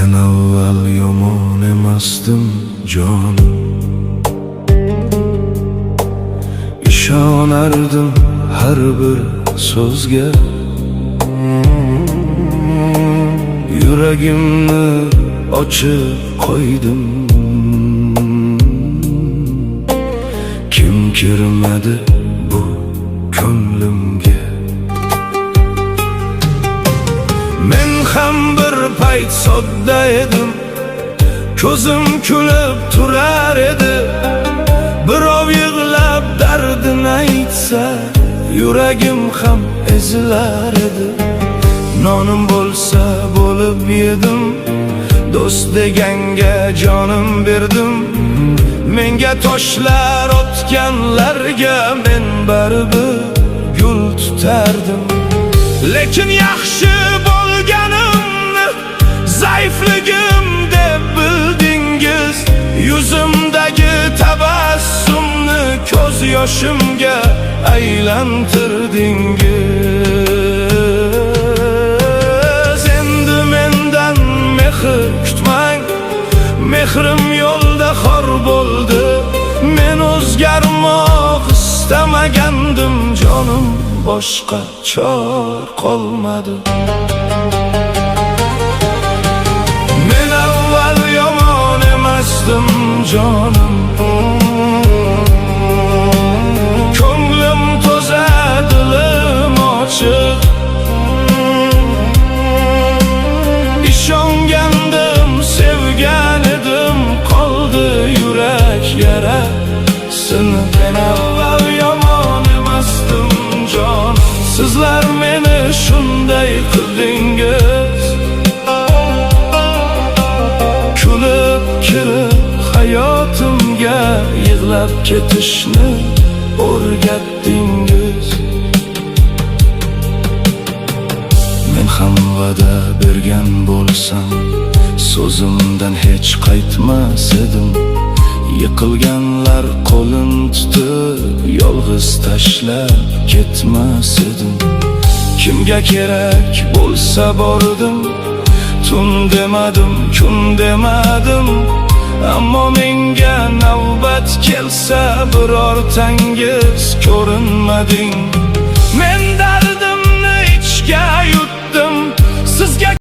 Men avval yomon emasdim jonim, ishonardim har bir so'zga. Yuragimni ochib qo'ydim, kim kirmadi bu ko'nglimga. Men ham bir payt sodda edim, ko'zim kulib turar edi. Birov yig'lab dardini aytsa, yuragim ham ezilar edi. Nonim bo'lsa bo'lib yedim, do'st deganga jonim berdim. Menga toshlar otganlarga men baribir gul tutardim. Lekin yaxshi bo'lganimni zaifligim deb bildingiz. Yuzimdagi tabassumni ko'z yoshimga aylantirdingiz. Endi mendan mehr kutmang, mehrim yo'lda xor bo'ldi. Men o'zgarmoq istamagandim jonim, boshqa chor qolmadi. Men avval yomon emasdim jonim, ko'nglim toza, dilim ochiq. Ishongandim, sevgan edim, qoldi yurak yarasini. Men avval yomon emasdim jonim, sizlar meni shunday qildingiz. Kulib kirib hayotimga yig'lab ketishni o'rgatdingiz. Men ham va'da bergan bo'lsam, so'zimdan hech qaytmas edim. Yiqilganlar qo'lin tutib, yolg'iz tashlab ketmas edim. Kimga kerak bo'lsa bordim, tun demadim, kun demadim. Ammo menga navbat kelsa, birortangiz ko'rinmading. Men dardimni ichga yutdim,